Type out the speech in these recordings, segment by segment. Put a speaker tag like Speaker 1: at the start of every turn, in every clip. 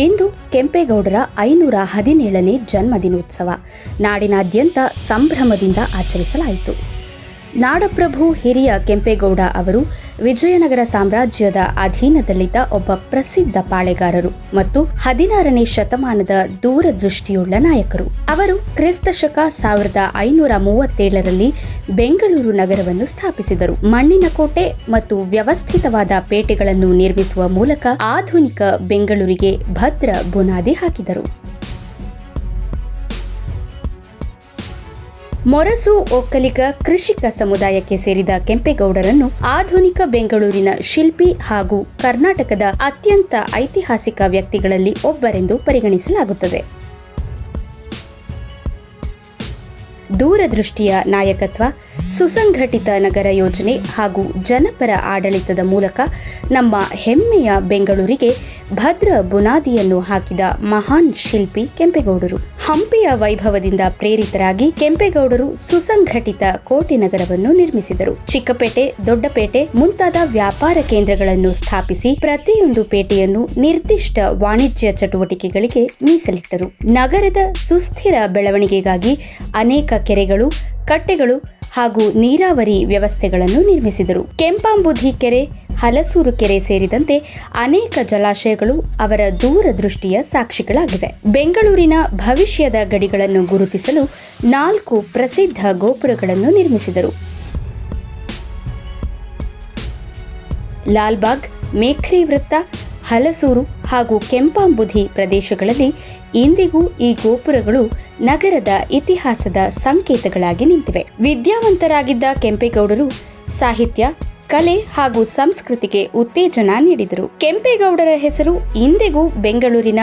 Speaker 1: ಇಂದು ಕೆಂಪೇಗೌಡರ 517ನೇ ಜನ್ಮದಿನೋತ್ಸವ ನಾಡಿನಾದ್ಯಂತ ಸಂಭ್ರಮದಿಂದ ಆಚರಿಸಲಾಯಿತು. ನಾಡಪ್ರಭು ಹಿರಿಯ ಕೆಂಪೇಗೌಡ ಅವರು ವಿಜಯನಗರ ಸಾಮ್ರಾಜ್ಯದ ಅಧೀನದಲ್ಲಿದ್ದ ಒಬ್ಬ ಪ್ರಸಿದ್ಧ ಪಾಳೆಗಾರರು ಮತ್ತು 16ನೇ ಶತಮಾನದ ದೂರದೃಷ್ಟಿಯುಳ್ಳ ನಾಯಕರು. ಅವರು ಕ್ರಿಸ್ತಶಕ 1537ರಲ್ಲಿ ಬೆಂಗಳೂರು ನಗರವನ್ನು ಸ್ಥಾಪಿಸಿದರು. ಮಣ್ಣಿನ ಕೋಟೆ ಮತ್ತು ವ್ಯವಸ್ಥಿತವಾದ ಪೇಟೆಗಳನ್ನು ನಿರ್ಮಿಸುವ ಮೂಲಕ ಆಧುನಿಕ ಬೆಂಗಳೂರಿಗೆ ಭದ್ರ ಬುನಾದಿ ಹಾಕಿದರು. ಮೊರಸು ಒಕ್ಕಲಿಗ ಕೃಷಿಕ ಸಮುದಾಯಕ್ಕೆ ಸೇರಿದ ಕೆಂಪೇಗೌಡರನ್ನು ಆಧುನಿಕ ಬೆಂಗಳೂರಿನ ಶಿಲ್ಪಿ ಹಾಗೂ ಕರ್ನಾಟಕದ ಅತ್ಯಂತ ಐತಿಹಾಸಿಕ ವ್ಯಕ್ತಿಗಳಲ್ಲಿ ಒಬ್ಬರೆಂದು ಪರಿಗಣಿಸಲಾಗುತ್ತದೆ. ದೂರದೃಷ್ಟಿಯ ನಾಯಕತ್ವ, ಸುಸಂಘಟಿತ ನಗರ ಯೋಜನೆ ಹಾಗೂ ಜನಪರ ಆಡಳಿತದ ಮೂಲಕ ನಮ್ಮ ಹೆಮ್ಮೆಯ ಬೆಂಗಳೂರಿಗೆ ಭದ್ರ ಬುನಾದಿಯನ್ನು ಹಾಕಿದ ಮಹಾನ್ ಶಿಲ್ಪಿ ಕೆಂಪೇಗೌಡರು. ಹಂಪಿಯ ವೈಭವದಿಂದ ಪ್ರೇರಿತರಾಗಿ ಕೆಂಪೇಗೌಡರು ಸುಸಂಘಟಿತ ಕೋಟೆ ನಗರವನ್ನು ನಿರ್ಮಿಸಿದರು. ಚಿಕ್ಕಪೇಟೆ, ದೊಡ್ಡಪೇಟೆ ಮುಂತಾದ ವ್ಯಾಪಾರ ಕೇಂದ್ರಗಳನ್ನು ಸ್ಥಾಪಿಸಿ ಪ್ರತಿಯೊಂದು ಪೇಟೆಯನ್ನು ನಿರ್ದಿಷ್ಟ ವಾಣಿಜ್ಯ ಚಟುವಟಿಕೆಗಳಿಗೆ ಮೀಸಲಿಟ್ಟರು. ನಗರದ ಸುಸ್ಥಿರ ಬೆಳವಣಿಗೆಗಾಗಿ ಅನೇಕ ಕೆರೆಗಳು, ಕಟ್ಟೆಗಳು ಹಾಗೂ ನೀರಾವರಿ ವ್ಯವಸ್ಥೆಗಳನ್ನು ನಿರ್ಮಿಸಿದರು. ಕೆಂಪಾಂಬುಧಿ ಕೆರೆ, ಹಲಸೂರು ಕೆರೆ ಸೇರಿದಂತೆ ಅನೇಕ ಜಲಾಶಯಗಳು ಅವರ ದೂರದೃಷ್ಟಿಯ ಸಾಕ್ಷಿಗಳಾಗಿವೆ. ಬೆಂಗಳೂರಿನ ಭವಿಷ್ಯದ ಗಡಿಗಳನ್ನು ಗುರುತಿಸಲು 4 ಪ್ರಸಿದ್ಧ ಗೋಪುರಗಳನ್ನು ನಿರ್ಮಿಸಿದರು. ಲಾಲ್ಬಾಗ್, ಮೇಖ್ರಿ ವೃತ್ತ, ಹಲಸೂರು ಹಾಗೂ ಕೆಂಪಾಂಬುಧಿ ಪ್ರದೇಶಗಳಲ್ಲಿ ಇಂದಿಗೂ ಈ ಗೋಪುರಗಳು ನಗರದ ಇತಿಹಾಸದ ಸಂಕೇತಗಳಾಗಿ ನಿಂತಿವೆ. ವಿದ್ಯಾವಂತರಾಗಿದ್ದ ಕೆಂಪೇಗೌಡರು ಸಾಹಿತ್ಯ, ಕಲೆ ಹಾಗೂ ಸಂಸ್ಕೃತಿಗೆ ಉತ್ತೇಜನ ನೀಡಿದರು. ಕೆಂಪೇಗೌಡರ ಹೆಸರು ಇಂದಿಗೂ ಬೆಂಗಳೂರಿನ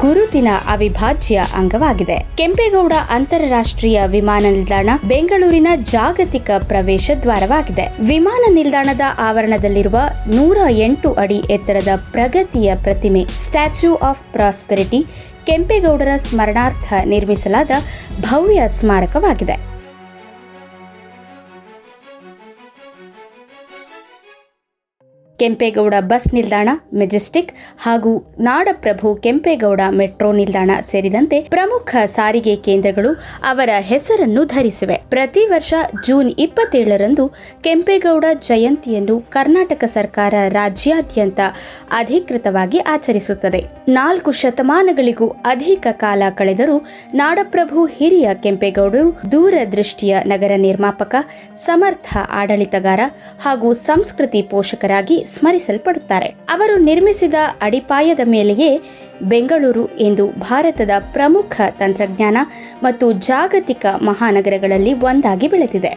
Speaker 1: ಗುರುತಿನ ಅವಿಭಾಜ್ಯ ಅಂಗವಾಗಿದೆ. ಕೆಂಪೇಗೌಡ ಅಂತಾರಾಷ್ಟ್ರೀಯ ವಿಮಾನ ನಿಲ್ದಾಣ ಬೆಂಗಳೂರಿನ ಜಾಗತಿಕ ಪ್ರವೇಶ ದ್ವಾರವಾಗಿದೆ. ವಿಮಾನ ನಿಲ್ದಾಣದ ಆವರಣದಲ್ಲಿರುವ 108 ಅಡಿ ಎತ್ತರದ ಪ್ರಗತಿಯ ಪ್ರತಿಮೆ ಸ್ಟ್ಯಾಚ್ಯೂ ಆಫ್ ಪ್ರಾಸ್ಪೆರಿಟಿ ಕೆಂಪೇಗೌಡರ ಸ್ಮರಣಾರ್ಥ ನಿರ್ಮಿಸಲಾದ ಭವ್ಯ ಸ್ಮಾರಕವಾಗಿದೆ. ಕೆಂಪೇಗೌಡ ಬಸ್ ನಿಲ್ದಾಣ, ಮೆಜೆಸ್ಟಿಕ್ ಹಾಗೂ ನಾಡಪ್ರಭು ಕೆಂಪೇಗೌಡ ಮೆಟ್ರೋ ನಿಲ್ದಾಣ ಸೇರಿದಂತೆ ಪ್ರಮುಖ ಸಾರಿಗೆ ಕೇಂದ್ರಗಳು ಅವರ ಹೆಸರನ್ನು ಧರಿಸಿವೆ. ಪ್ರತಿ ವರ್ಷ ಜೂನ್ 27ರಂದು ಕೆಂಪೇಗೌಡ ಜಯಂತಿಯನ್ನು ಕರ್ನಾಟಕ ಸರ್ಕಾರ ರಾಜ್ಯಾದ್ಯಂತ ಅಧಿಕೃತವಾಗಿ ಆಚರಿಸುತ್ತದೆ. 4 ಶತಮಾನಗಳಿಗೂ ಅಧಿಕ ಕಾಲ ಕಳೆದರೂ ನಾಡಪ್ರಭು ಹಿರಿಯ ಕೆಂಪೇಗೌಡರು ದೂರದೃಷ್ಟಿಯ ನಗರ ನಿರ್ಮಾಪಕ, ಸಮರ್ಥ ಆಡಳಿತಗಾರ ಹಾಗೂ ಸಂಸ್ಕೃತಿ ಪೋಷಕರಾಗಿ ಸ್ಮರಿಸಲ್ಪಡುತ್ತಾರೆ. ಅವರು ನಿರ್ಮಿಸಿದ ಅಡಿಪಾಯದ ಮೇಲೆಯೇ ಬೆಂಗಳೂರು ಎಂದು ಭಾರತದ ಪ್ರಮುಖ ತಂತ್ರಜ್ಞಾನ ಮತ್ತು ಜಾಗತಿಕ ಮಹಾನಗರಗಳಲ್ಲಿ ಒಂದಾಗಿ ಬೆಳೆದಿದೆ.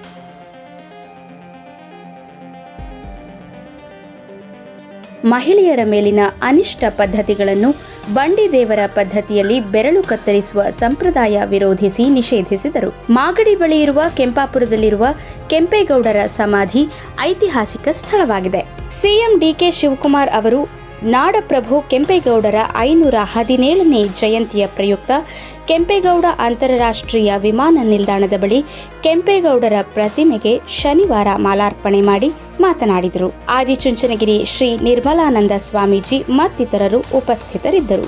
Speaker 1: ಮಹಿಳೆಯರ ಮೇಲಿನ ಅನಿಷ್ಟ ಪದ್ಧತಿಗಳನ್ನು ಬಂಡಿದೇವರ ಪದ್ಧತಿಯಲ್ಲಿ ಬೆರಳು ಕತ್ತರಿಸುವ ಸಂಪ್ರದಾಯ ವಿರೋಧಿಸಿ ನಿಷೇಧಿಸಿದರು. ಮಾಗಡಿ ಬಳಿ ಇರುವ ಕೆಂಪಾಪುರದಲ್ಲಿರುವ ಕೆಂಪೇಗೌಡರ ಸಮಾಧಿ ಐತಿಹಾಸಿಕ ಸ್ಥಳವಾಗಿದೆ. ಸಿಎಂ ಡಿಕೆ ಶಿವಕುಮಾರ್ ಅವರು ನಾಡಪ್ರಭು ಕೆಂಪೇಗೌಡರ 517ನೇ ಜಯಂತಿಯ ಪ್ರಯುಕ್ತ ಕೆಂಪೇಗೌಡ ಅಂತಾರಾಷ್ಟ್ರೀಯ ವಿಮಾನ ನಿಲ್ದಾಣದ ಬಳಿ ಕೆಂಪೇಗೌಡರ ಪ್ರತಿಮೆಗೆ ಶನಿವಾರ ಮಾಲಾರ್ಪಣೆ ಮಾಡಿ ಮಾತನಾಡಿದರು. ಆದಿಚುಂಚನಗಿರಿ ಶ್ರೀ ನಿರ್ಮಲಾನಂದ ಸ್ವಾಮೀಜಿ ಮತ್ತಿತರರು ಉಪಸ್ಥಿತರಿದ್ದರು.